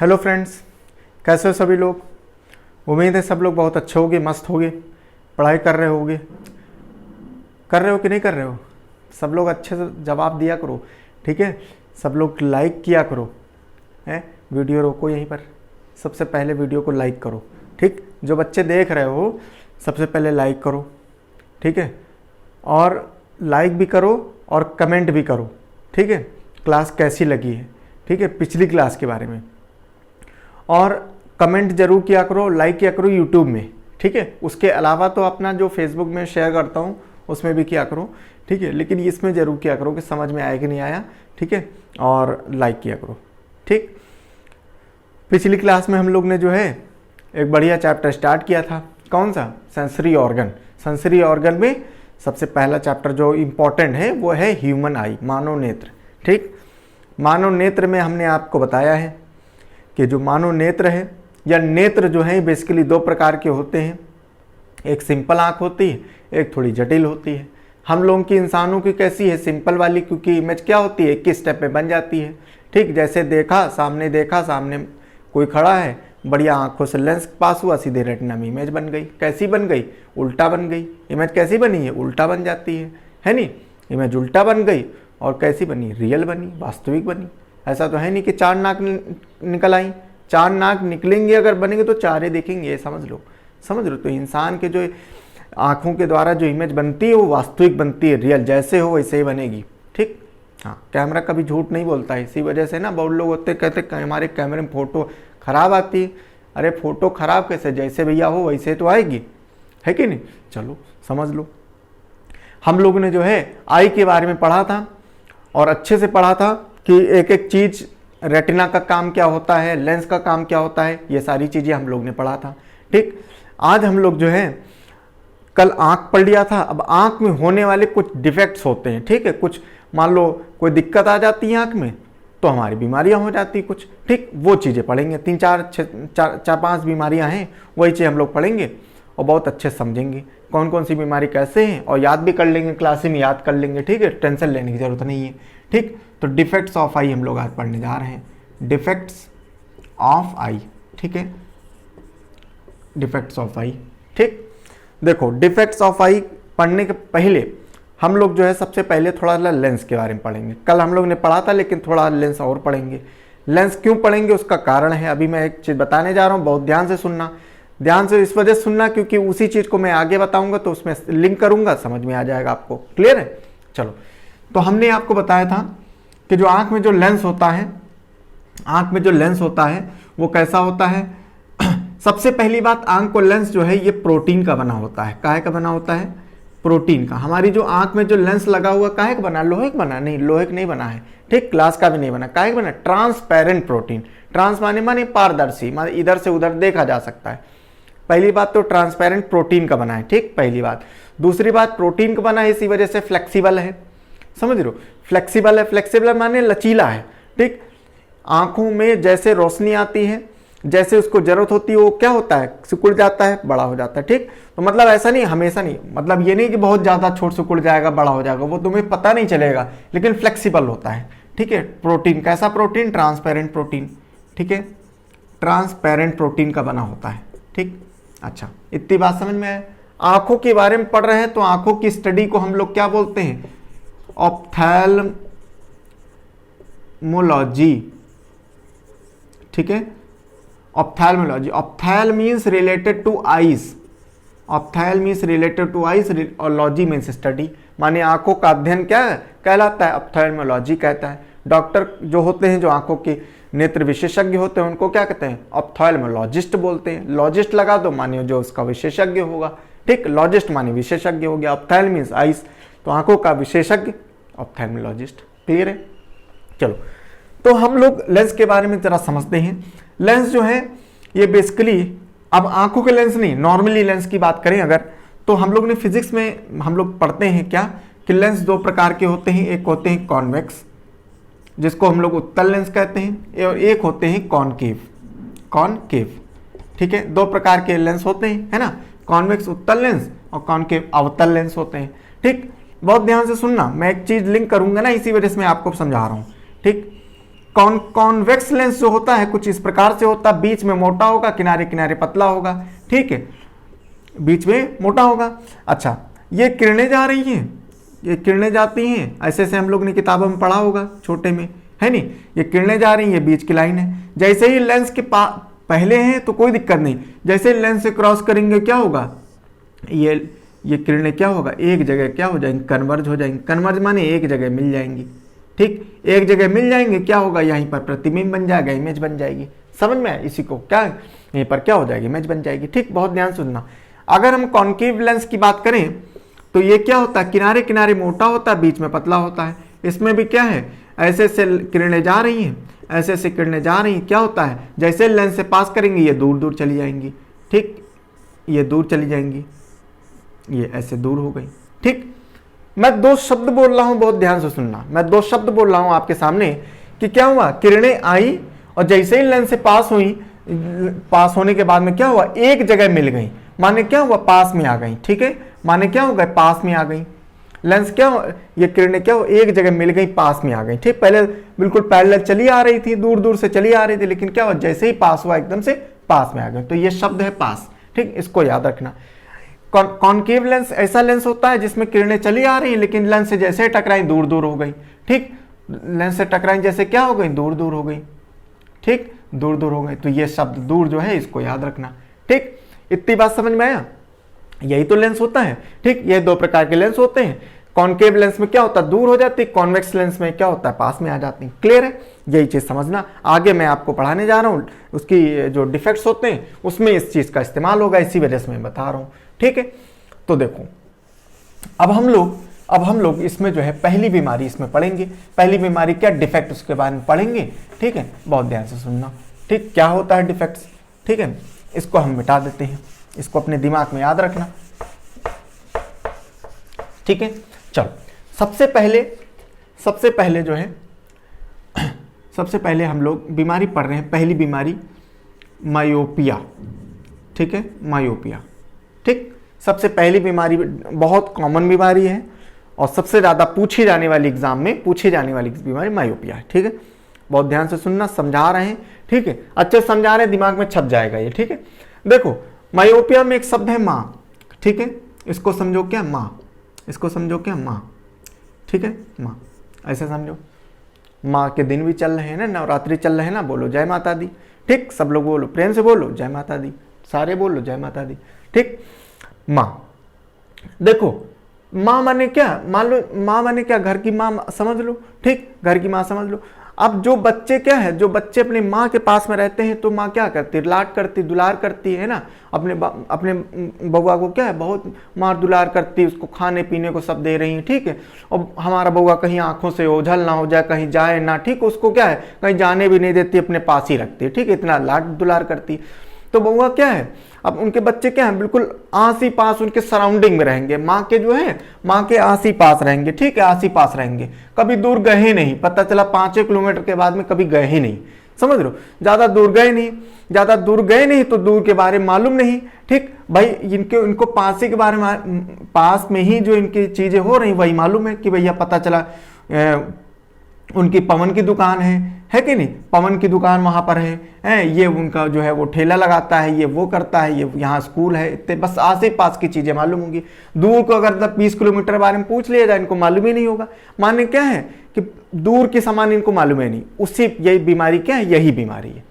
Hello friends, कैसे हो सभी लोग। उम्मीद है सब लोग बहुत अच्छे होगे, मस्त होगे, पढ़ाई कर रहे होगे। कर रहे हो कि नहीं कर रहे हो? सब लोग अच्छे से जवाब दिया करो, ठीक है। सब लोग लाइक किया करो, है। वीडियो रोको यहीं पर, सबसे पहले वीडियो को लाइक करो, ठीक। जो बच्चे देख रहे हो सबसे पहले लाइक करो, ठीक है। और लाइक भी करो और कमेंट भी करो, ठीक है। क्लास कैसी लगी है, ठीक है, पिछली क्लास के बारे में। और कमेंट जरूर किया करो, लाइक किया करो यूट्यूब में, ठीक है। उसके अलावा तो अपना जो फेसबुक में शेयर करता हूँ उसमें भी किया करो, ठीक है। लेकिन इसमें ज़रूर किया करो कि समझ में आया कि नहीं आया, ठीक है। और लाइक किया करो, ठीक। पिछली क्लास में हम लोग ने जो है एक बढ़िया चैप्टर स्टार्ट किया था। कौन सा? Sensory organ. सेंसरी ऑर्गन में सबसे पहला चैप्टर जो इम्पॉर्टेंट है वो है ह्यूमन आई, मानव नेत्र, ठीक। मानव नेत्र में हमने आपको बताया है कि जो मानव नेत्र है या नेत्र जो है बेसिकली दो प्रकार के होते हैं। एक सिंपल आँख होती है, एक थोड़ी जटिल होती है। हम लोगों की, इंसानों की कैसी है? सिंपल वाली, क्योंकि इमेज क्या होती है, किस स्टेप में बन जाती है, ठीक। जैसे देखा, सामने कोई खड़ा है, बढ़िया आंखों से लेंस पास हुआ, सीधे रेटिना में इमेज बन गई। कैसी बन गई? उल्टा बन गई। इमेज कैसी बनी है? उल्टा बन जाती है नहीं। इमेज उल्टा बन गई और कैसी बनी? रियल बनी, वास्तविक बनी। ऐसा तो है नहीं कि चार नाक निकल आई। चार नाक निकलेंगे अगर बनेंगे तो चार ही दिखेंगे, ये समझ लो। तो इंसान के जो आंखों के द्वारा जो इमेज बनती है वो वास्तविक बनती है, रियल। जैसे हो वैसे ही बनेगी, ठीक। हाँ, कैमरा कभी झूठ नहीं बोलता है। इसी वजह से ना बहुत लोग होते कहते हमारे कैमरे में फ़ोटो खराब आती है। अरे फ़ोटो खराब कैसे? जैसे भैया हो वैसे तो आएगी, है कि नहीं। चलो समझ लो। हम लोगों ने जो है आई के बारे में पढ़ा था और अच्छे से पढ़ा था कि एक एक चीज़, रेटिना का काम क्या होता है, लेंस का काम क्या होता है, ये सारी चीज़ें हम लोग ने पढ़ा था, ठीक। आज हम लोग जो है, कल आँख पढ़ लिया था, अब आँख में होने वाले कुछ डिफेक्ट्स होते हैं, ठीक है। कुछ मान लो कोई दिक्कत आ जाती है आँख में तो हमारी बीमारियां हो जाती, कुछ, ठीक। वो चीज़ें पढ़ेंगे। चार पांच बीमारियां हैं, वही चीज़ हम लोग पढ़ेंगे और बहुत अच्छे से समझेंगे कौन कौन सी बीमारी कैसे हैं, और याद भी कर लेंगे, क्लास में याद कर लेंगे, ठीक है। टेंशन लेने की ज़रूरत नहीं है, ठीक। तो डिफेक्ट्स ऑफ आई हम लोग आज पढ़ने जा रहे हैं। डिफेक्ट्स ऑफ आई, ठीक है। डिफेक्ट्स ऑफ आई, ठीक। देखो, डिफेक्ट्स ऑफ आई पढ़ने के पहले हम लोग जो है सबसे पहले थोड़ा सा लेंस के बारे में पढ़ेंगे। कल हम लोग ने पढ़ा था लेकिन थोड़ा लेंस और पढ़ेंगे। लेंस क्यों पढ़ेंगे उसका कारण है, अभी मैं एक चीज़ बताने जा रहा हूँ, बहुत ध्यान से सुनना। ध्यान से इस वजह से सुनना क्योंकि उसी चीज़ को मैं आगे बताऊंगा तो उसमें लिंक करूंगा, समझ में आ जाएगा आपको। क्लियर है? चलो, तो हमने आपको बताया था कि जो आँख में जो लेंस होता है, आँख में जो लेंस होता है वो कैसा होता है। सबसे पहली बात, आँख को लेंस जो है ये प्रोटीन का बना होता है। काहे का बना होता है? प्रोटीन का। हमारी जो आंख में जो लेंस लगा हुआ काहे का बना? लोहे का बना? नहीं, लोहे का नहीं बना है, ठीक। ग्लास का भी नहीं बना। काहे का बना? Transparent protein. ट्रांस माने पारदर्शी, माने इधर से उधर देखा जा सकता है। पहली बात तो ट्रांसपेरेंट प्रोटीन का बना है, ठीक, पहली बात। दूसरी बात, प्रोटीन का बना है इसी वजह से फ्लेक्सिबल है, समझ रहे हो। फ्लेक्सिबल है, फ्लेक्सिबल माने लचीला है, ठीक। आंखों में जैसे रोशनी आती है, जैसे उसको जरूरत होती है वो क्या होता है? सिकुड़ जाता है, बड़ा हो जाता है, ठीक। तो मतलब ऐसा नहीं, हमेशा नहीं, मतलब ये नहीं कि बहुत ज़्यादा छोट सिकुड़ जाएगा, बड़ा हो जाएगा, वो तुम्हें पता नहीं चलेगा, लेकिन फ्लेक्सिबल होता है, ठीक है। प्रोटीन, कैसा प्रोटीन? ट्रांसपेरेंट प्रोटीन, ठीक है। ट्रांसपेरेंट प्रोटीन का बना होता है, ठीक। अच्छा, इतनी बात समझ में आए। आंखों के बारे में पढ़ रहे हैं तो आंखों की स्टडी को हम लोग क्या बोलते हैं? ऑप्थेल्मोलॉजी, ठीक है। Ophthalmology, ऑप्थेल means related two eyes. ऑप्थेल means related two eyes और लॉजी मीन्स स्टडी, माने आंखों का अध्ययन क्या कहलाता है? ऑप्थेल्मोलॉजी कहता है। डॉक्टर जो होते हैं, जो आंखों के नेत्र विशेषज्ञ होते हैं, उनको क्या कहते हैं? ऑप्थेल्मोलॉजिस्ट बोलते हैं। लॉजिस्ट लगा दो, माने जो उसका विशेषज्ञ होगा, ठीक। लॉजिस्ट माने विशेषज्ञ हो गया। ऑप्थेल मीन्स आईज, तो आंखों का विशेषज्ञ ऑप्थेल्मोलॉजिस्ट। क्लियर है? चलो, तो हम लोग लेंस के बारे में जरा समझते हैं। लेंस जो है ये बेसिकली, अब आंखों के लेंस नहीं, नॉर्मली लेंस की बात करें अगर, तो हम लोग ने फिजिक्स में हम लोग पढ़ते हैं क्या कि लेंस दो प्रकार के होते हैं। एक होते हैं कॉन्वेक्स, जिसको हम लोग उत्तल लेंस कहते हैं, और एक होते हैं कॉनकेव, ठीक है। दो प्रकार के लेंस होते हैं, है ना। कॉन्वेक्स उत्तल लेंस और कॉनकेव अवतल लेंस होते हैं, ठीक। बहुत ध्यान से सुनना, मैं एक चीज लिंक करूंगा ना, इसी वजह से मैं आपको समझा रहा हूँ, ठीक। कॉन्वेक्स लेंस जो होता है कुछ इस प्रकार से होता है, बीच में मोटा होगा, किनारे किनारे पतला होगा, ठीक है, बीच में मोटा होगा। अच्छा, ये किरणें जा रही हैं, ये किरणें जाती हैं, ऐसे से हम लोग ने किताबों में पढ़ा होगा छोटे में, है नहीं, ये किरणें जा रही हैं, ये बीच की लाइन है। जैसे ही लेंस के पहले हैं तो कोई दिक्कत नहीं, जैसे लेंस से क्रॉस करेंगे क्या होगा, ये किरणें क्या होगा, एक जगह क्या हो जाएंगी, कन्वर्ज हो जाएंगी। कन्वर्ज माने एक जगह मिल जाएंगी, ठीक, एक जगह मिल जाएंगे, क्या होगा, यहीं पर प्रतिबिंब बन जाएगा, इमेज बन जाएगी। समझ में आया इसी को, क्या यहीं पर क्या हो जाएगी, इमेज बन जाएगी, ठीक। बहुत ध्यान सुनना। अगर हम कॉन्केव लेंस की बात करें तो ये क्या होता है, किनारे किनारे मोटा होता है, बीच में पतला होता है। इसमें भी क्या है, ऐसे से किरणें जा रही हैं, ऐसे से किरणें जा रही हैं, क्या होता है, जैसे लेंस से पास करेंगे ये दूर दूर चली जाएंगी, ठीक, ये दूर चली जाएंगी, ये ऐसे दूर हो गई, ठीक। मैं दो शब्द बोल रहा हूं, बहुत ध्यान से सुनना, मैं दो शब्द बोल रहा हूं आपके सामने कि क्या हुआ, किरणें आई और जैसे ही लेंस से पास हुई, पास होने के बाद में क्या हुआ, एक जगह मिल गई, माने क्या हुआ, पास में आ गई, ठीक है, माने क्या हो गए, पास में आ गई। लेंस क्या हो, ये किरणें क्या हो, एक जगह मिल गई, पास में आ गई, ठीक। पहले बिल्कुल पैरेलल चली आ रही थी, दूर दूर से चली आ रही थी, लेकिन क्या हुआ, जैसे ही पास हुआ एकदम से पास में आ गए, तो ये शब्द है पास, ठीक, इसको याद रखना। कॉन्केव लेंस ऐसा लेंस होता है जिसमें किरणें चली आ रही हैं, लेकिन लेंस से जैसे टकराई दूर दूर हो गई, ठीक, लेंस से टकराई जैसे क्या हो गई, दूर दूर हो गई, ठीक, दूर दूर हो गई। तो ये शब्द दूर जो है इसको याद रखना, ठीक। इतनी बात समझ में आया, यही तो लेंस होता है, ठीक। ये दो प्रकार के लेंस होते हैं, कॉन्केव लेंस में क्या होता है, दूर हो जाती है, कॉन्वेक्स लेंस में क्या होता है, पास में आ जाती है। क्लियर है, यही चीज समझना। आगे मैं आपको पढ़ाने जा रहा हूँ, उसकी जो डिफेक्ट्स होते हैं उसमें इस चीज का इस्तेमाल होगा, इसी वजह से मैं बता रहा हूँ, ठीक है। तो देखो, अब हम लोग इसमें जो है पहली बीमारी इसमें पढ़ेंगे। पहली बीमारी क्या, डिफेक्ट, उसके बारे में पढ़ेंगे, ठीक है। बहुत ध्यान से सुनना, ठीक। क्या होता है डिफेक्ट्स, ठीक है, इसको हम मिटा देते हैं, इसको अपने दिमाग में याद रखना, ठीक है। चलो, सबसे पहले जो है, सबसे पहले हम लोग बीमारी पढ़ रहे हैं। पहली बीमारी मायोपिया, ठीक है, मायोपिया, ठीक। सबसे पहली बीमारी बहुत कॉमन बीमारी है और सबसे ज्यादा पूछी जाने वाली, एग्जाम में पूछी जाने वाली बीमारी मायोपिया है, ठीक है। बहुत ध्यान से सुनना, समझा रहे हैं, ठीक है, अच्छे समझा रहे हैं, दिमाग में छप जाएगा ये, ठीक है। देखो, मायोपिया में एक शब्द है माँ, ठीक है, इसको समझो क्या, माँ, इसको समझो क्या, माँ, ठीक है, माँ, ऐसे समझो। माँ के दिन भी चल रहे हैं ना, नवरात्रि चल रहे हैं ना, बोलो जय माता दी, ठीक। सब लोग बोलो, प्रेम से बोलो जय माता दी, सारे बोलो जय माता दी, ठीक। माँ, देखो, माँ माने क्या, मान लो माँ माने क्या, घर की माँ समझ लो, ठीक, घर की माँ समझ लो। अब जो बच्चे क्या है, जो बच्चे अपनी माँ के पास में रहते हैं तो माँ क्या करती है, लाड करती, दुलार करती है ना, अपने बउआ को क्या है, बहुत मार दुलार करती है, उसको खाने पीने को सब दे रही है, ठीक है। और हमारा बउआ कहीं आंखों से ओझल ना हो जाए, कहीं जाए ना, ठीक, उसको क्या है, कहीं जाने भी नहीं देती, अपने पास ही रखती है, ठीक है, इतना लाड दुलार करती है। तो बउआ क्या है, अब उनके बच्चे क्या है, बिल्कुल आस ही पास उनके सराउंडिंग में रहेंगे, माँ के जो है, माँ के आस ही पास रहेंगे, ठीक है, आस ही पास रहेंगे, कभी दूर गए नहीं, पता चला 5 किलोमीटर के बाद में कभी गए ही नहीं, समझ लो, ज्यादा दूर गए नहीं, तो दूर के बारे में मालूम नहीं, ठीक भाई, इनको पास ही के बारे में, पास में ही जो इनकी चीजें हो रही वही मालूम है कि भैया पता चला उनकी पवन की दुकान है कि नहीं, पवन की दुकान वहां पर है, ये उनका जो है वो ठेला लगाता है, ये वो करता है, ये यहाँ स्कूल है, इतने बस आस पास की चीजें मालूम होंगी। दूर को अगर 20 किलोमीटर बारे में पूछ लिया जाए, इनको मालूम ही नहीं होगा। माने क्या है कि दूर के सामान इनको मालूम है नहीं, उससे यही बीमारी क्या है, यही बीमारी है।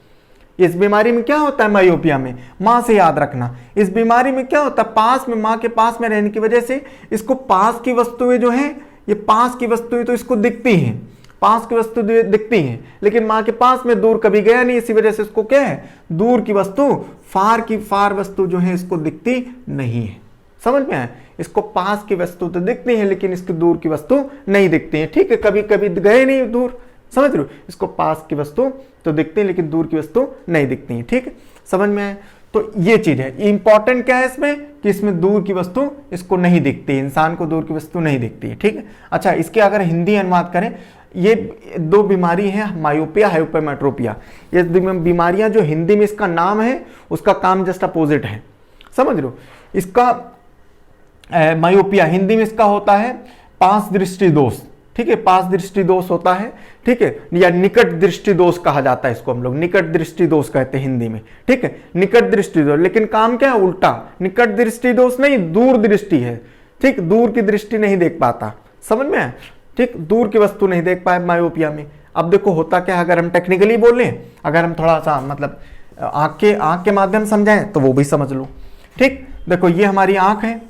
इस बीमारी में क्या होता है, मायोपिया में, माँ से याद रखना, इस बीमारी में क्या होता है, पास में, माँ के पास में रहने की वजह से इसको पास की वस्तुएं जो है, ये पास की वस्तुएं तो इसको दिखती हैं, पास की वस्तु दिखती हैं, लेकिन माँ के पास में दूर कभी गया नहीं, इसी वजह से इसको क्या है, दूर की वस्तु, फार वस्तु जो है इसको दिखती नहीं है। समझ में आया, इसको पास की वस्तु तो दिखती है, लेकिन इसकी दूर की वस्तु नहीं दिखती है, ठीक है, कभी कभी गए नहीं दूर, समझ रहे हो, इसको पास की वस्तु तो दिखती है, लेकिन दूर की वस्तु नहीं दिखती है, ठीक है, समझ में आया। तो ये चीज है, इंपॉर्टेंट क्या है इसमें, कि इसमें दूर की वस्तु इसको नहीं दिखती, इंसान को दूर की वस्तु नहीं दिखती है, ठीक है। अच्छा, इसके अगर हिंदी अनुवाद करें, ये दो बीमारी है, मायोपिया, हाइपरमेट्रोपिया, ये बीमारियां जो हिंदी में इसका नाम है, उसका काम जस्ट अपोजिट है, समझ लो। इसका मायोपिया हिंदी में इसका होता है पास दृष्टि दोष, ठीक है, पास दृष्टि दोष होता है, ठीक है, या निकट दृष्टि दोष कहा जाता है इसको, हम लोग निकट दृष्टि दोष कहते हैं हिंदी में, ठीक है, निकट दृष्टि दोष। लेकिन काम क्या है, उल्टा, निकट दृष्टि दोष नहीं, दूर दृष्टि है, ठीक, दूर की दृष्टि नहीं देख पाता, समझ में आया, ठीक, दूर की वस्तु नहीं देख पाए मायोपिया में। अब देखो होता क्या है, अगर हम टेक्निकली बोलें, अगर हम थोड़ा सा मतलब आंख के माध्यम समझाएं तो वो भी समझ लो, ठीक। देखो ये हमारी आंख है,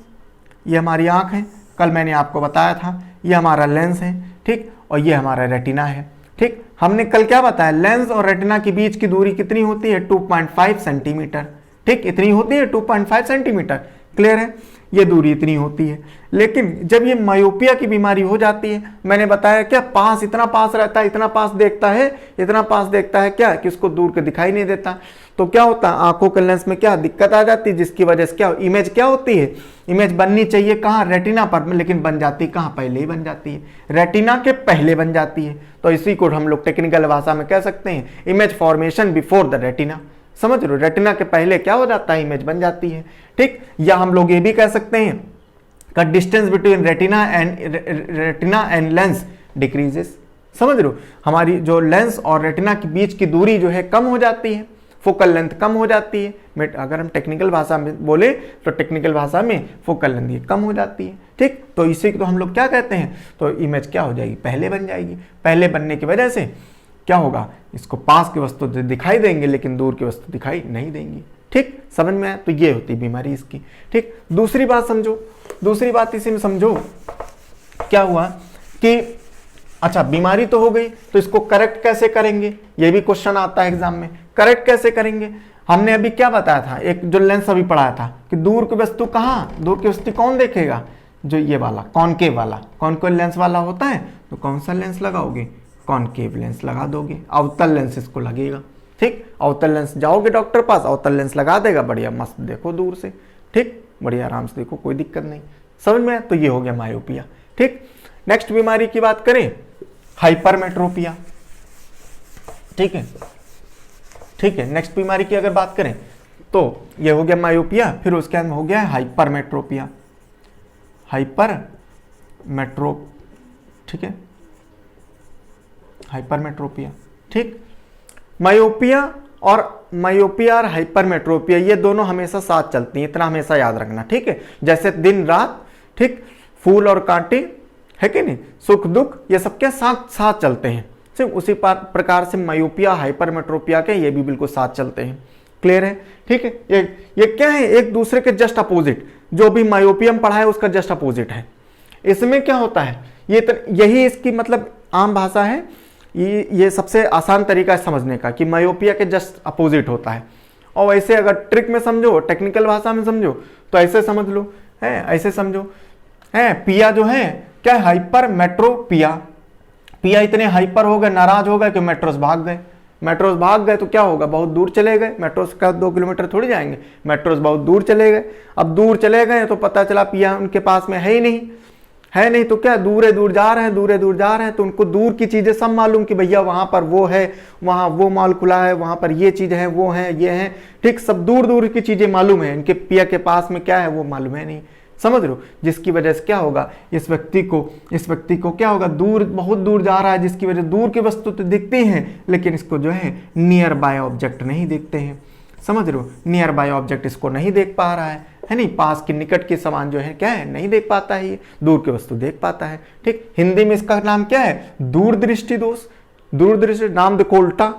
ये हमारी आंख है, कल मैंने आपको बताया था, ये हमारा लेंस है, ठीक, और ये हमारा रेटिना है, ठीक। हमने कल क्या बताया, लेंस और रेटिना के बीच की दूरी कितनी होती है, 2.5 सेंटीमीटर, ठीक, इतनी होती है 2.5 सेंटीमीटर, क्लियर है, ये दूरी इतनी होती है। लेकिन जब ये मायोपिया की बीमारी हो जाती है, मैंने बताया क्या, पास, इतना पास रहता है, इतना पास देखता है, इतना पास देखता है क्या, कि उसको दूर के दिखाई नहीं देता। तो क्या होता है, आंखों के लेंस में क्या दिक्कत आ जाती है, जिसकी वजह से क्या इमेज क्या होती है, इमेज बननी चाहिए कहाँ, रेटिना पर, लेकिन बन जाती कहाँ, पहले ही बन जाती है, रेटिना के पहले बन जाती है। तो इसी को हम लोग टेक्निकल भाषा में कह सकते हैं, image formation before the retina, समझ लो, रेटिना के पहले क्या हो जाता है, इमेज बन जाती है, ठीक। या हम लोग ये भी कह सकते हैं का distance between retina and lens decreases, समझ लो, हमारी जो लेंस और रेटिना के बीच की दूरी जो है कम हो जाती है, फोकल लेंथ कम हो जाती है। अगर हम टेक्निकल भाषा में बोले तो टेक्निकल भाषा में फोकल लेंथ कम हो जाती है, ठीक। तो इसी को तो हम लोग क्या कहते हैं, तो इमेज क्या हो जाएगी, पहले बन जाएगी। पहले बनने की वजह से क्या होगा, इसको पास की वस्तु दिखाई देंगे लेकिन दूर की वस्तु दिखाई नहीं देंगी, ठीक, समझ में आया। तो ये होती बीमारी इसकी, ठीक। दूसरी बात समझो, दूसरी बात इसी में समझो, क्या हुआ कि अच्छा बीमारी तो हो गई, तो इसको करेक्ट कैसे करेंगे, ये भी क्वेश्चन आता है एग्जाम में, करेक्ट कैसे करेंगे। हमने अभी क्या बताया था, एक जो लेंस अभी पढ़ाया था कि दूर की वस्तु कहाँ, दूर की वस्तु कौन देखेगा, जो ये वाला कॉनकेव वाला, कॉनकेव लेंस वाला होता है, तो कौन सा लेंस लगाओगे, कॉनकेव लेंस लगा दोगे, अवतल लेंस इसको लगेगा, ठीक। अवतल लेंस जाओगे डॉक्टर पास, अवतल लेंस लगा देगा, बढ़िया मस्त देखो दूर से, ठीक, बढ़िया आराम से देखो, कोई दिक्कत नहीं, समझ में। तो ये हो गया मायोपिया, ठीक। नेक्स्ट बीमारी की बात करें, हाइपरमेट्रोपिया, ठीक है, ठीक है। नेक्स्ट बीमारी की अगर बात करें तो ये हो गया मायोपिया, फिर उसके अंदर हो गया हाइपरमेट्रोपिया, हाइपरमेट्रो, ठीक है, हाइपरमेट्रोपिया, ठीक। मायोपिया और हाइपरमेट्रोपिया ये दोनों हमेशा साथ चलती हैं, इतना हमेशा याद रखना, ठीक है। जैसे दिन रात, ठीक, फूल और कांटे, है कि नहीं, सुख दुख, ये सब क्या साथ साथ चलते हैं, सिर्फ उसी प्रकार से मायोपिया हाइपरमेट्रोपिया के ये भी बिल्कुल साथ चलते हैं, क्लियर है, ठीक है। ये क्या है, एक दूसरे के जस्ट अपोजिट, जो भी मायोपियम पढ़ा है उसका जस्ट अपोजिट है। इसमें क्या होता है, यही इसकी मतलब आम भाषा है, ये सबसे आसान तरीका है समझने का कि मायोपिया के जस्ट अपोजिट होता है। और वैसे अगर ट्रिक में समझो, टेक्निकल भाषा में समझो तो ऐसे समझ लो, है ऐसे समझो, है पिया जो है क्या है, हाइपरमेट्रोपिया, पिया इतने हाइपर हो गए, नाराज हो गए कि मेट्रो से भाग गए, मेट्रो से भाग गए तो क्या होगा, बहुत दूर चले गए, मेट्रो से का 2 किलोमीटर थोड़ी जाएंगे, मेट्रो से बहुत दूर चले गए। अब दूर चले गए तो पता चला पिया उनके पास में है ही नहीं, है नहीं तो क्या, दूर दूर जा रहे हैं, दूर जा रहे हैं, तो उनको दूर की चीजें सब मालूम कि भैया वहां पर वो है, वहां वो मॉल खुला है, वहां पर ये चीज है, वो है, ये है, ठीक, सब दूर दूर की चीजें मालूम है, इनके पिया के पास में क्या है वो मालूम है नहीं, समझ रहे हो। जिसकी वजह से क्या होगा, इस व्यक्ति को क्या होगा, दूर, बहुत दूर जा रहा है, जिसकी वजह दूर की वस्तु तो दिखती हैं लेकिन इसको जो है नियर बाय ऑब्जेक्ट नहीं दिखते हैं, समझ रहे हो, नियर बाय ऑब्जेक्ट इसको नहीं देख पा रहा है नहीं, पास के निकट के समान जो है क्या है नहीं देख पाता है, ये दूर की वस्तु देख पाता है, ठीक। हिंदी में इसका नाम क्या है, दूरदृष्टि दोष, दूरदृष्टि, नाम देखो उल्टा,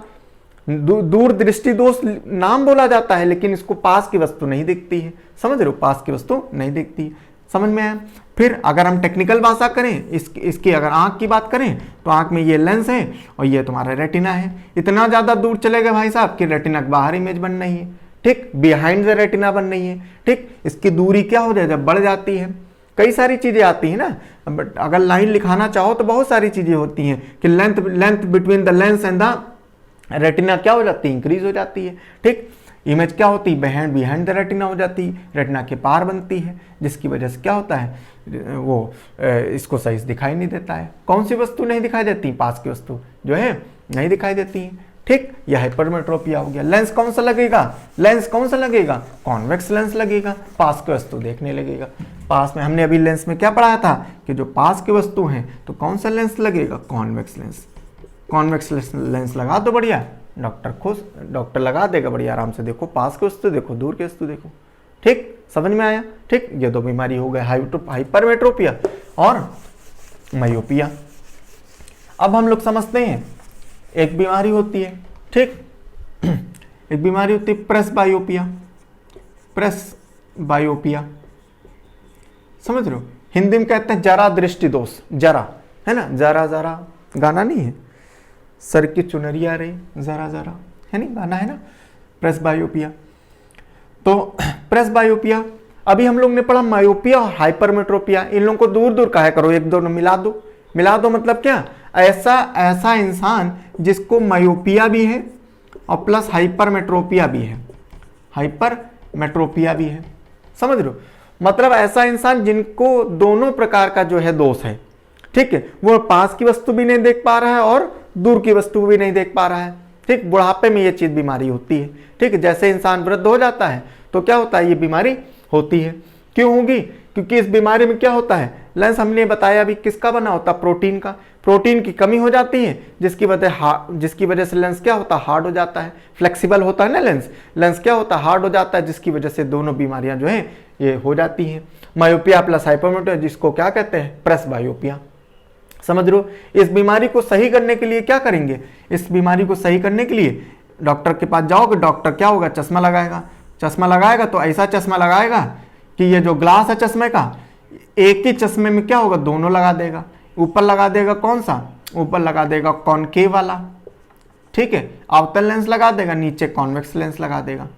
दूरदृष्टि दोष नाम बोला जाता है लेकिन इसको पास की वस्तु नहीं दिखती है, समझ रहे हो, पास की वस्तु नहीं दिखती है, समझ में आया। फिर अगर हम टेक्निकल भाषा करें, इसकी अगर आंख की बात करें तो आंख में ये लेंस है और ये तुम्हारा रेटिना है, इतना ज्यादा दूर चले गए भाई साहब कि रेटिना की बाहर इमेज बन रही है, ठीक, बिहाइंड द रेटिना बन रही है, ठीक। इसकी दूरी क्या हो जाए, बढ़ जाती है, कई सारी चीजें आती है ना, बट अगर लाइन लिखाना चाहो तो बहुत सारी चीजें होती हैं कि length between the lens and the retina क्या हो जाती है, इंक्रीज हो जाती है, ठीक। इमेज क्या होती है, बिहाइंड द रेटिना हो जाती है, रेटिना के पार बनती है, जिसकी वजह से क्या होता है, वो इसको सही से दिखाई नहीं देता है। कौन सी वस्तु नहीं दिखाई देती, पास की वस्तु जो है नहीं दिखाई देती है, ठीक, यह हाइपरमेट्रोपिया हो गया। लेंस कौन सा लगेगा, लेंस कौन सा लगेगा, कॉन्वेक्स लेंस लगेगा, पास की वस्तु देखने लगेगा। पास में हमने अभी लेंस में क्या पढ़ाया था कि जो पास की वस्तु है तो कौन सा लेंस लगेगा, कॉन्वेक्स लेंस। कॉन्वेक्स लेंस लगा दो, बढ़िया, डॉक्टर खुश, डॉक्टर लगा देगा बढ़िया आराम से। देखो पास की वस्तु देखो, दूर की वस्तु देखो। ठीक, समझ में आया। ठीक, ये दो बीमारी हो गए, हाइपरमेट्रोपिया और मायोपिया। अब हम लोग समझते हैं एक बीमारी होती है, ठीक, एक बीमारी होती है प्रेसबायोपिया। प्रेसबायोपिया समझ रहे हो, हिंदी में कहते हैं जरा दृष्टि दोष, जरा, है ना, जरा जरा गाना नहीं है, सर की चुनरिया रे जरा जरा, है नहीं, गाना है ना, प्रेसबायोपिया। तो प्रेसबायोपिया, अभी हम लोग ने पढ़ा मायोपिया और हाइपरमेट्रोपिया, इन लोगों को दूर दूर कहा करो, एक दो मिला दो। मिला दो मतलब क्या, ऐसा इंसान जिसको मायोपिया भी है और प्लस हाइपरमेट्रोपिया भी है, हाइपरमेट्रोपिया भी है, समझ रहे हो, मतलब ऐसा इंसान जिनको दोनों प्रकार का जो है दोष है, ठीक है, वो पास की वस्तु भी नहीं देख पा रहा है और दूर की वस्तु भी नहीं देख पा रहा है। ठीक, बुढ़ापे में ये चीज बीमारी होती है। ठीक, जैसे इंसान वृद्ध हो जाता है तो क्या होता है, ये बीमारी होती है। क्यों होगी, क्योंकि इस बीमारी में क्या होता है, लेंस हमने बताया अभी किसका बना होता है, प्रोटीन का। प्रोटीन की कमी हो जाती है जिसकी वजह से लेंस क्या होता है, हार्ड हो जाता है, फ्लेक्सिबल होता है ना लेंस क्या होता है, हार्ड हो जाता है, जिसकी वजह से दोनों बीमारियां जो है ये हो जाती हैं। मायोपिया प्लस हाइपरमेट्रोपिया, जिसको क्या कहते हैं, प्रेसबायोपिया। समझ रहे हो, इस बीमारी को सही करने के लिए क्या करेंगे, इस बीमारी को सही करने के लिए डॉक्टर के पास जाओगे, डॉक्टर क्या होगा, चश्मा लगाएगा। चश्मा लगाएगा तो ऐसा चश्मा लगाएगा कि ये जो ग्लास है चश्मे का, एक ही चश्मे में क्या होगा, दोनों लगा देगा। ऊपर लगा देगा कौन सा, ऊपर लगा देगा कॉनकेव वाला, ठीक है, अवतल लेंस लगा देगा, नीचे कॉन्वेक्स लेंस लगा देगा।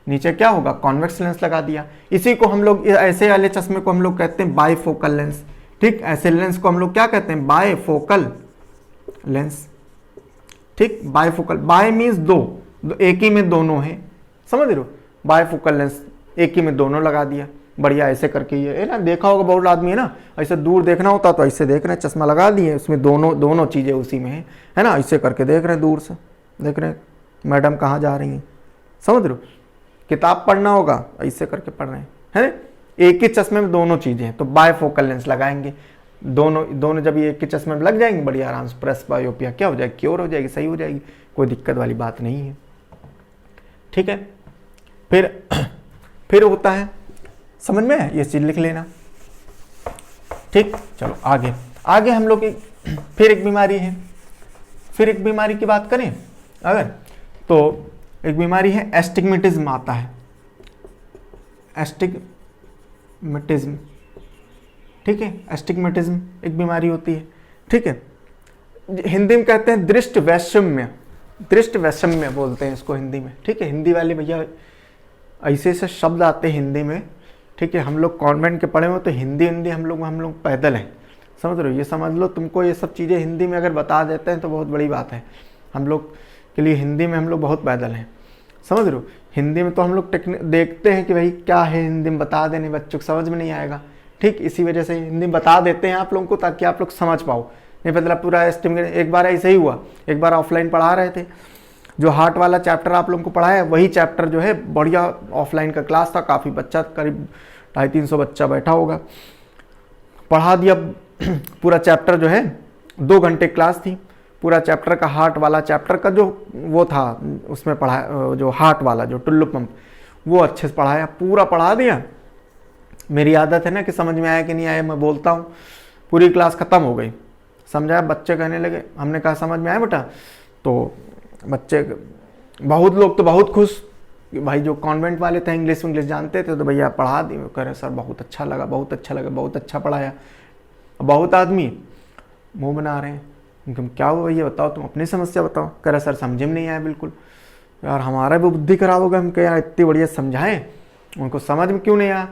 नीचे क्या होगा, कॉन्वेक्स लेंस लगा दिया। इसी को हम लोग, ऐसे वाले चश्मे को हम लोग कहते हैं बायफोकल लेंस। ठीक, ऐसे लेंस को हम लोग क्या कहते हैं, बायफोकल लेंस। ठीक, बायफोकल, बाय मीन्स दो, एक ही में दोनों है, समझ रहे हो, बायफोकल लेंस एक ही में दोनों लगा दिया, बढ़िया ऐसे करके। ये है ना, देखा होगा बहुत आदमी है ना, ऐसे दूर देखना होता तो ऐसे देख रहे हैं, चश्मा लगा दिए, उसमें दोनों चीजें उसी में है ना, ऐसे करके देख रहे हैं, दूर से देख रहे हैं मैडम कहाँ जा रही हैं, समझ रहे हो। किताब पढ़ना होगा ऐसे करके पढ़ रहे हैं, एक ही चश्मे में दोनों चीजें हैं, तो बायफोकल लेंस लगाएंगे। दोनों जब ये एक ही चश्मे में लग जाएंगे, बढ़िया आराम से प्रेसबायोपिया क्या हो जाएगी, क्योर हो जाएगी, सही हो जाएगी, कोई दिक्कत वाली बात नहीं है। ठीक है, फिर होता है, समझ में है, ये चीज लिख लेना। ठीक, चलो आगे हम लोग फिर एक बीमारी है, फिर एक बीमारी की बात करें अगर, तो एक बीमारी है एस्टिग्मेटिज्म आता है, एस्टिग्मेटिज्म। ठीक है, एस्टिग्मेटिज्म एक बीमारी होती है। ठीक है, हिंदी में कहते हैं दृष्ट वैषम्य, दृष्ट वैषम्य बोलते हैं इसको हिंदी में। ठीक है, हिंदी वाले भैया ऐसे ऐसे शब्द आते हैं हिंदी में। ठीक है, हम लोग कॉन्वेंट के पढ़े हो तो हिंदी हम लोग पैदल हैं, समझ रहे हो, ये समझ लो, तुमको ये सब चीज़ें हिंदी में अगर बता देते हैं तो बहुत बड़ी बात है। हम लोग के लिए हिंदी में हम लोग बहुत पैदल हैं, समझ रहे हो। हिंदी में तो हम लोग देखते हैं कि भाई क्या है, हिंदी में बता देने, बच्चों को समझ में नहीं आएगा। ठीक, इसी वजह से हिंदी में बता देते हैं आप लोगों को, ताकि आप लोग समझ पाओ। नहीं मतलब पूरा एस्टिमेट, एक बार ऐसे ही हुआ, एक बार ऑफलाइन पढ़ा रहे थे, जो हार्ट वाला चैप्टर आप लोगों को पढ़ाया वही चैप्टर जो है, बढ़िया ऑफलाइन का क्लास था, काफ़ी बच्चा, करीब 250-300 बच्चा बैठा होगा, पढ़ा दिया पूरा चैप्टर जो है, 2 घंटे क्लास थी, पूरा चैप्टर का, हार्ट वाला चैप्टर का जो वो था, उसमें पढ़ाया, जो हार्ट वाला जो टुल्लू पंप, वो अच्छे से पढ़ाया, पूरा पढ़ा दिया। मेरी आदत है ना कि समझ में आया कि नहीं आया मैं बोलता हूँ, पूरी क्लास ख़त्म हो गई, समझाया, बच्चे कहने लगे, हमने कहा समझ में आया बेटा, तो बच्चे, बहुत लोग तो बहुत खुश, भाई जो कॉन्वेंट वाले थे इंग्लिश जानते थे, तो भैया पढ़ा दी, कह रहे सर बहुत अच्छा लगा, बहुत अच्छा लगा, बहुत अच्छा पढ़ाया। बहुत आदमी मुंह बना रहे हैं, तुम क्या हुआ भैया बताओ, तुम अपनी समस्या बताओ। कह रहे सर समझ में नहीं आया बिल्कुल, यार हमारा भी बुद्धि खराब होगा, हम कह यार इतनी बढ़िया समझाएं, उनको समझ में क्यों नहीं आया।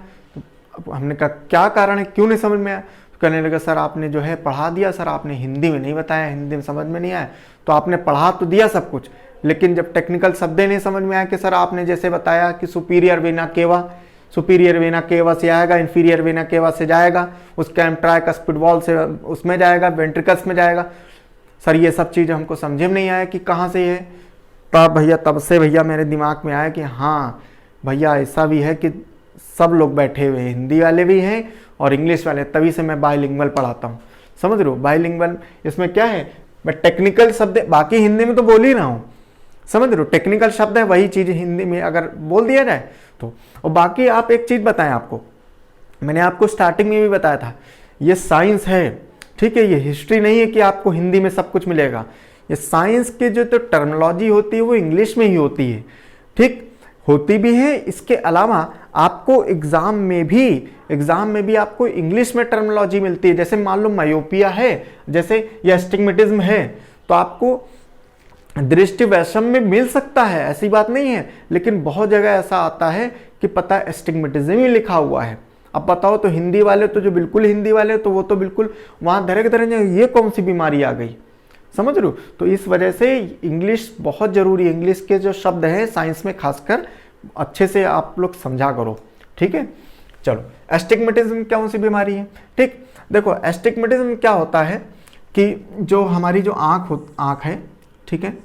तो हमने कहा क्या कारण है, क्यों नहीं समझ में आया। तो कहने लगा सर आपने जो है पढ़ा दिया, सर आपने हिंदी में नहीं बताया, हिंदी में समझ में नहीं आया। तो आपने पढ़ा तो दिया सब कुछ, लेकिन जब टेक्निकल शब्द नहीं समझ में आया, कि सर आपने जैसे बताया कि superior vena cava, superior vena cava से आएगा, इंफीरियर वेना केवा से जाएगा, उसका एम्ट्राइकस्पिड वॉल से उसमें जाएगा, वेंट्रिकल्स में जाएगा, सर ये सब चीज़ हमको समझे में नहीं आया कि कहाँ से है। तब से भैया मेरे दिमाग में आया कि हाँ भैया ऐसा भी है कि सब लोग बैठे हुए हैं, हिंदी वाले भी हैं और इंग्लिश वाले, तभी से मैं बाइलिंगुअल पढ़ाता हूँ। समझ रहे हो, बाइलिंगुअल इसमें क्या है, मैं टेक्निकल शब्द बाकी हिंदी में तो बोल ही रहा हूँ, समझ रहे हो, टेक्निकल शब्द है वही चीज़ हिंदी में अगर बोल दिया जाए तो। और बाकी आप एक चीज़ बताएं, आपको मैंने आपको स्टार्टिंग में भी बताया था, ये साइंस है, ठीक है, ये हिस्ट्री नहीं है कि आपको हिंदी में सब कुछ मिलेगा। ये साइंस के जो तो टर्मिनोलॉजी होती है वो इंग्लिश में ही होती है, ठीक होती भी है। इसके अलावा आपको एग्जाम में भी आपको इंग्लिश में टर्मिनोलॉजी मिलती है। जैसे मान लो मायोपिया है, जैसे ये एस्टिग्मेटिज्म है, तो आपको दृष्टि वैषम्य में मिल सकता है, ऐसी बात नहीं है, लेकिन बहुत जगह ऐसा आता है कि पता है एस्टिग्मेटिज्म ही लिखा हुआ है। अब बताओ तो हिंदी वाले तो जो बिल्कुल हिंदी वाले तो वो तो बिल्कुल वहाँ धरे ये कौन सी बीमारी आ गई, समझ रहे हो। तो इस वजह से इंग्लिश बहुत ज़रूरी है, इंग्लिश के जो शब्द हैं साइंस में खासकर अच्छे से आप लोग समझा करो, ठीक है। चलो, एस्टिग्मेटिज्म कौन सी बीमारी है, ठीक। देखो एस्टिग्मेटिज्म क्या होता है कि जो हमारी जो आँख है, ठीक है,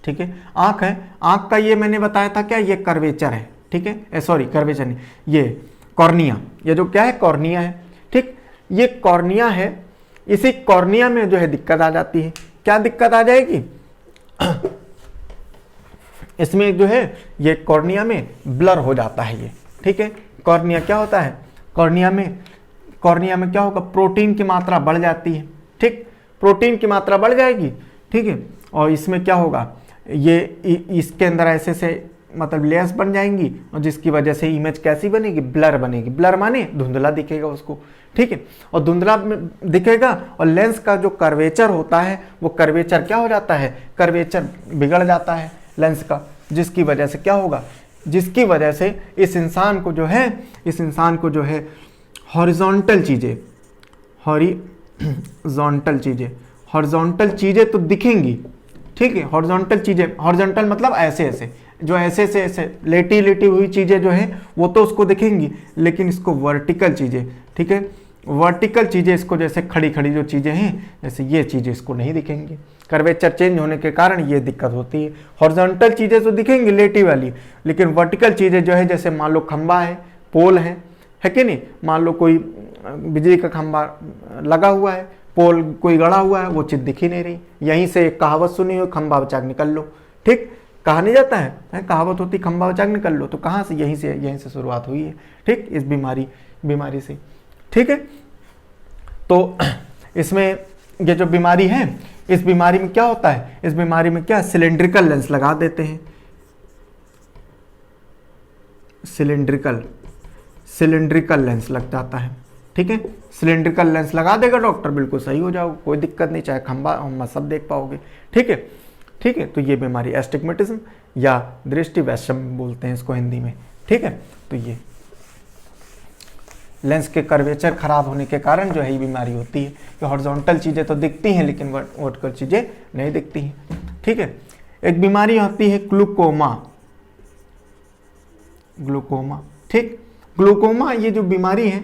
ठीक है, आँख है, आँख का ये मैंने बताया था क्या, ये कर्वेचर है, ठीक है, सॉरी कर्वेचर नहीं, ये कॉर्निया, ये जो क्या है कॉर्निया है, ठीक, ये कॉर्निया है। इसी कॉर्निया में जो है दिक्कत आ जाती है। क्या दिक्कत आ जाएगी, इसमें जो है ये कॉर्निया में ब्लर हो जाता है ये, ठीक है। कॉर्निया क्या होता है, कॉर्निया में क्या होगा, प्रोटीन की मात्रा बढ़ जाती है, ठीक, प्रोटीन की मात्रा बढ़ जाएगी, ठीक है। और इसमें क्या होगा, ये इसके अंदर ऐसे से मतलब लेयर्स बन जाएंगी और जिसकी वजह से इमेज कैसी बनेगी, ब्लर बनेगी। ब्लर माने धुंधला दिखेगा उसको, ठीक है, और धुंधला दिखेगा। और लेंस का जो कर्वेचर होता है वो कर्वेचर क्या हो जाता है, कर्वेचर बिगड़ जाता है लेंस का, जिसकी वजह से क्या होगा, जिसकी वजह से इस इंसान को जो है हॉरिजॉन्टल चीज़ें तो दिखेंगी, ठीक है। हॉरिजॉन्टल मतलब ऐसे जो ऐसे लेटी हुई चीज़ें जो है वो तो उसको दिखेंगी, लेकिन इसको वर्टिकल चीज़ें, ठीक है, वर्टिकल चीज़ें इसको जैसे खड़ी जो चीज़ें हैं जैसे ये चीज़ें इसको नहीं दिखेंगी। कर्वेचर चेंज होने के कारण ये दिक्कत होती है। हॉरिजॉन्टल चीज़ें तो दिखेंगी लेटी वाली, लेकिन वर्टिकल चीज़ें जो है जैसे मान लो खंबा है, पोल है कि नहीं, मान लो कोई बिजली का खंबा लगा हुआ है, पोल कोई गड़ा हुआ है, वो चीज़ दिख ही नहीं रही। यहीं से एक कहावत सुनी हो, खंबा बचा के निकल लो, ठीक, कहा नहीं जाता है कहावत होती खंबा बचा के निकल लो, तो कहाँ से, यहीं से शुरुआत हुई है, ठीक, इस बीमारी से, ठीक है। तो इसमें ये जो बीमारी है, इस बीमारी में क्या होता है, इस बीमारी में क्या सिलेंड्रिकल लेंस लगा देते हैं, सिलेंड्रिकल लेंस लग जाता है, ठीक है। सिलेंड्रिकल लेंस लगा देगा डॉक्टर, बिल्कुल सही हो जाओगे, कोई दिक्कत नहीं, चाहे खंबा सब देख पाओगे, ठीक है, ठीक है। तो ये बीमारी एस्टिग्मेटिज्म या दृष्टि वैषम्य बोलते हैं इसको हिंदी में, ठीक है। तो ये लेंस के कर्वेचर खराब होने के कारण जो है ये बीमारी होती है कि हॉरिजॉन्टल चीज़ें तो दिखती हैं लेकिन वर्टिकल चीज़ें नहीं दिखती हैं, ठीक है। एक बीमारी होती है ग्लूकोमा, ठीक, ग्लूकोमा ये जो बीमारी है,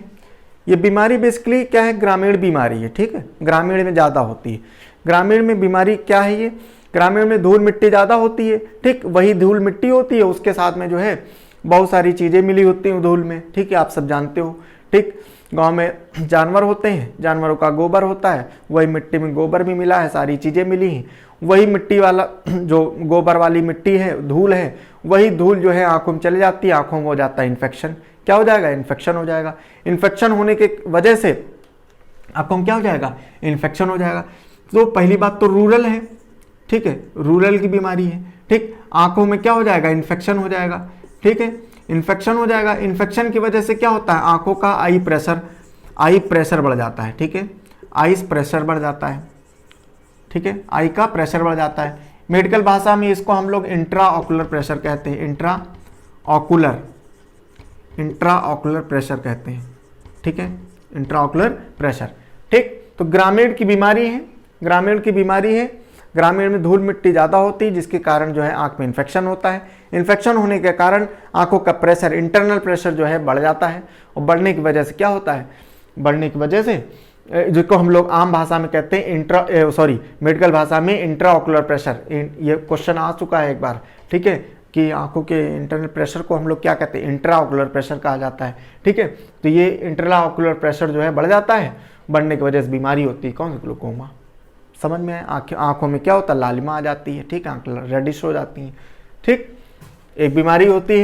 ये बीमारी बेसिकली क्या है, ग्रामीण बीमारी है, ठीक है, ग्रामीण में ज़्यादा होती है। ग्रामीण में बीमारी क्या है, ये ग्रामीण में धूल मिट्टी ज़्यादा होती है, ठीक, वही धूल मिट्टी होती है, उसके साथ में जो है बहुत सारी चीज़ें मिली होती हैं धूल में, ठीक है, आप सब जानते हो, ठीक। गांव में जानवर होते हैं, जानवरों का गोबर होता है, वही मिट्टी में गोबर भी मिला है, सारी चीज़ें मिली हैं, वही मिट्टी वाला जो गोबर वाली मिट्टी है, धूल है, वही धूल जो है आँखों में चले जाती है, आँखों में हो जाता है इन्फेक्शन। क्या हो जाएगा, इन्फेक्शन हो जाएगा। इन्फेक्शन होने के वजह से आँखों में क्या हो जाएगा, इन्फेक्शन हो जाएगा। तो पहली बात तो रूरल है, ठीक है, रूरल की बीमारी है, ठीक, आँखों में क्या हो जाएगा, इन्फेक्शन हो जाएगा, ठीक है, इन्फेक्शन हो जाएगा। इन्फेक्शन की वजह से क्या होता है, आँखों का आई प्रेशर बढ़ जाता है, ठीक है, आई प्रेशर बढ़ जाता है, ठीक है, आई का प्रेशर बढ़ जाता है। मेडिकल भाषा में इसको हम लोग इंट्रा ऑकुलर प्रेशर कहते हैं, इंट्रा ऑकुलर प्रेशर कहते हैं, ठीक है, इंट्रा ऑकुलर प्रेशर, ठीक। तो ग्रामीण की बीमारी है, ग्रामीण में धूल मिट्टी ज़्यादा होती है जिसके कारण जो है आँख में इन्फेक्शन होता है। इन्फेक्शन होने के कारण आँखों का प्रेशर, इंटरनल प्रेशर जो है बढ़ जाता है, और बढ़ने की वजह से क्या होता है, बढ़ने की वजह से जिसको हम लोग आम भाषा में कहते हैं मेडिकल भाषा में इंट्राऑकुलर प्रेशर। ये क्वेश्चन आ चुका है एक बार, ठीक है, कि आंखों के इंटरनल प्रेशर को हम लोग क्या कहते हैं, इंट्राऑकुलर प्रेशर कहा जाता है, ठीक है। तो ये इंट्राऑकुलर प्रेशर जो है बढ़ जाता है, बढ़ने की वजह से बीमारी होती है, कौन सी, ग्लूकोमा। समझ में आए, आंखों में क्या होता है, लालिमा आ जाती है, ठीक, आंख रेडिश हो जाती हैं, ठीक। एक बीमारी होती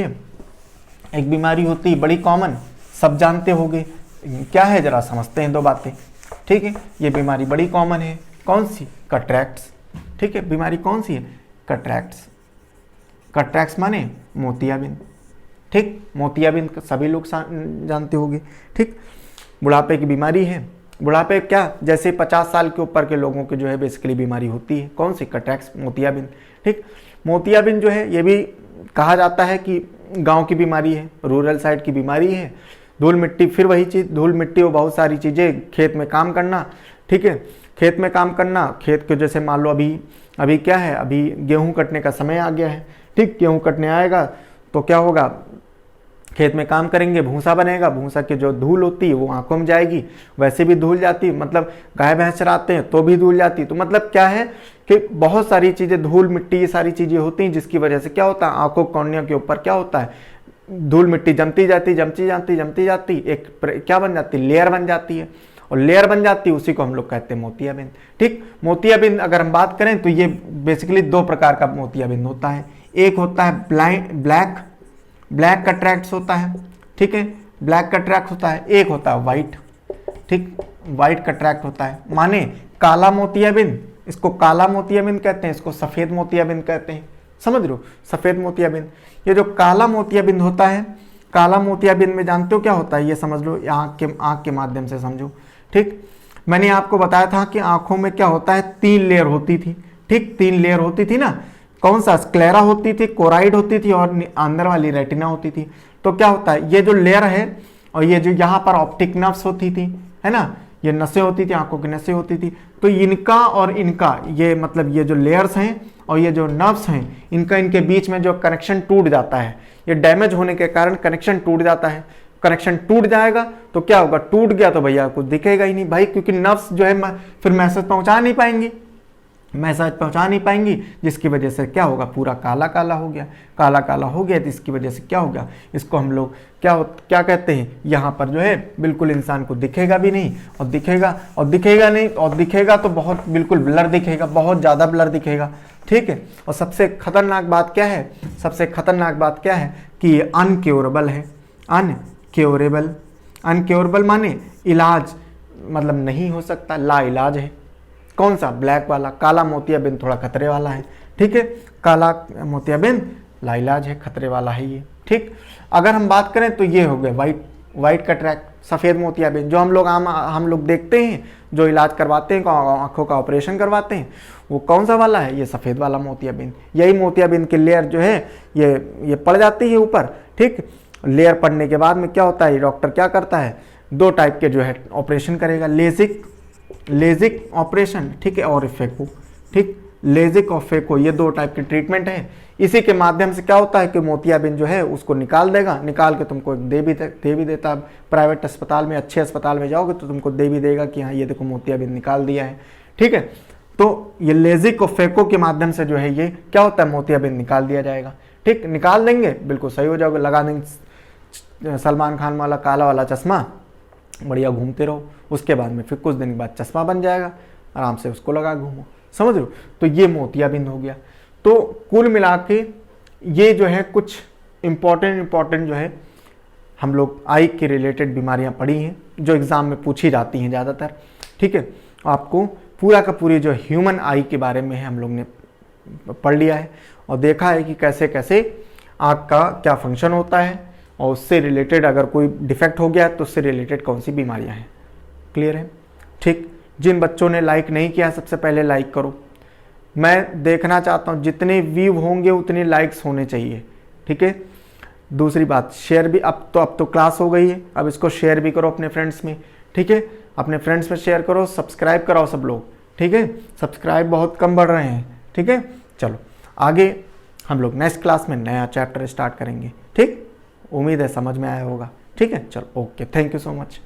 है बड़ी कॉमन, सब जानते होंगे क्या है, जरा समझते हैं दो बातें, ठीक है। ये बीमारी बड़ी कॉमन है, कौन सी, कैटरैक्ट्स, ठीक है। बीमारी कौन सी है, कैटरैक्ट्स। कैटरैक्ट्स माने मोतियाबिंद, ठीक, मोतियाबिंद सभी लोग जानते होंगे, ठीक। बुढ़ापे की बीमारी है, बुढ़ापे क्या, जैसे 50 साल के ऊपर के लोगों की जो है बेसिकली बीमारी होती है, कौन सी, कैटरैक्ट्स, मोतियाबिंद, ठीक। मोतियाबिंद जो है ये भी कहा जाता है कि गांव की बीमारी है, रूरल साइड की बीमारी है। धूल मिट्टी, फिर वही चीज़, धूल मिट्टी और बहुत सारी चीज़ें, खेत में काम करना, ठीक है, खेत में काम करना, खेत के जैसे मान लो अभी क्या है, अभी गेहूं कटने का समय आ गया है, ठीक, गेहूं कटने आएगा तो क्या होगा, खेत में काम करेंगे, भूसा बनेगा, भूसा की जो धूल होती है वो आंखों में जाएगी, वैसे भी धूल जाती है, मतलब गाय भैंस चराते हैं तो भी धूल जाती है। तो मतलब क्या है कि बहुत सारी चीज़ें, धूल मिट्टी, ये सारी चीज़ें होती हैं जिसकी वजह से क्या होता है, आंखों कॉर्निया के ऊपर क्या होता है, धूल मिट्टी जमती जाती, एक क्या बन जाती है, लेयर बन जाती है, और लेयर बन जाती है, उसी को हम लोग कहते हैं मोतियाबिंद, ठीक। मोतियाबिंद अगर हम बात करें तो ये बेसिकली दो प्रकार का मोतियाबिंद होता है। एक होता है ब्लैक कैटरैक्ट्स होता है, ठीक है, ब्लैक कैटरैक्ट होता है। एक होता है वाइट, ठीक, वाइट कैटरैक्ट होता है, माने काला मोतियाबिंद, इसको काला मोतियाबिंद कहते हैं, इसको सफ़ेद मोतियाबिंद कहते हैं, समझ लो, सफ़ेद मोतियाबिंद। ये जो काला मोतियाबिंद होता है, काला मोतियाबिंद में जानते हो क्या होता है, ये समझ लो, आँख के माध्यम से समझो, ठीक। मैंने आपको बताया था कि आँखों में क्या होता है, 3 लेयर होती थी, ठीक, 3 लेयर होती थी ना, कौन सा, स्क्लेरा होती थी, कोराइड होती थी, और अंदर वाली रेटिना होती थी। तो क्या होता है, ये जो लेयर है और ये जो यहाँ पर ऑप्टिक नर्व्स होती थी, है ना, ये नसें होती थी, आंखों की नसें होती थी, तो इनका और इनका, ये मतलब ये जो लेयर्स हैं और ये जो नर्व्स हैं, इनके बीच में जो कनेक्शन टूट जाता है, ये डैमेज होने के कारण कनेक्शन टूट जाता है। कनेक्शन टूट जाएगा तो क्या होगा, टूट गया तो भैया कुछ दिखेगा ही नहीं भाई, क्योंकि नर्व्स जो है फिर मैसेज पहुंचा नहीं पाएंगी, जिसकी वजह से क्या होगा, पूरा काला काला हो गया, जिसकी वजह से क्या हो गया, इसको हम लोग क्या कहते हैं, यहाँ पर जो है बिल्कुल इंसान को दिखेगा भी नहीं, और दिखेगा तो बहुत बिल्कुल ब्लर दिखेगा, बहुत ज़्यादा ब्लर दिखेगा, ठीक है। और सबसे खतरनाक बात क्या है कि ये अनक्योरेबल है, अनक्योरेबल माने इलाज मतलब नहीं हो सकता, ला इलाज है। कौन सा, ब्लैक वाला, काला मोतियाबिंद थोड़ा खतरे वाला है, ठीक है, काला मोतियाबिंद ला इलाज है, खतरे वाला है ये, ठीक। अगर हम बात करें तो ये हो गया वाइट कैटरैक्ट, सफ़ेद मोतियाबिंद, जो हम लोग देखते हैं, जो इलाज करवाते हैं, आंखों का ऑपरेशन करवाते हैं, वो कौन सा वाला है, ये सफ़ेद वाला मोतियाबिंद। यही मोतियाबिंद की लेयर जो है ये पड़ जाती है ऊपर, ठीक। लेयर पड़ने के बाद में क्या होता है, डॉक्टर क्या करता है, 2 टाइप के जो है ऑपरेशन करेगा, लेजिक ऑपरेशन, ठीक है, और फेको, ठीक, लेजिक और फेको, ये 2 टाइप के ट्रीटमेंट है। इसी के माध्यम से क्या होता है कि मोतियाबिंद जो है उसको निकाल देगा, निकाल के तुमको दे भी देता। प्राइवेट अस्पताल में, अच्छे अस्पताल में जाओगे तो तुमको दे भी देगा कि हाँ ये देखो मोतियाबिंद निकाल दिया है, ठीक है। तो ये लेजिक और फेको के माध्यम से जो है ये क्या होता है, मोतियाबिंद निकाल दिया जाएगा, ठीक, निकाल देंगे, बिल्कुल सही हो जाओगे, लगा देंगे सलमान खान वाला काला वाला चश्मा, बढ़िया घूमते रहो, उसके बाद में फिर कुछ दिन बाद चश्मा बन जाएगा, आराम से उसको लगा घूमो, समझ लो। तो ये मोतियाबिंद हो गया। तो कुल मिला के ये जो है कुछ इम्पॉर्टेंट जो है हम लोग आई के रिलेटेड बीमारियां पढ़ी हैं, जो एग्ज़ाम में पूछी जाती हैं ज़्यादातर, ठीक है। आपको पूरा का पूरी जो ह्यूमन आई के बारे में है हम लोग ने पढ़ लिया है, और देखा है कि कैसे कैसे आँख का क्या फंक्शन होता है, और उससे रिलेटेड अगर कोई डिफेक्ट हो गया तो उससे रिलेटेड कौन सी बीमारियां हैं। क्लियर है, ठीक। जिन बच्चों ने लाइक नहीं किया सबसे पहले लाइक करो, मैं देखना चाहता हूं जितने व्यू होंगे उतने लाइक्स होने चाहिए, ठीक है। दूसरी बात, शेयर भी, अब तो क्लास हो गई है, अब इसको शेयर भी करो अपने फ्रेंड्स में, ठीक है, अपने फ्रेंड्स में शेयर करो, सब्सक्राइब कराओ सब लोग, ठीक है, सब्सक्राइब बहुत कम बढ़ रहे हैं, ठीक है। चलो आगे हम लोग नेक्स्ट क्लास में नया चैप्टर स्टार्ट करेंगे, ठीक। उम्मीद है समझ में आया होगा, ठीक है। चलो okay, thank you so much.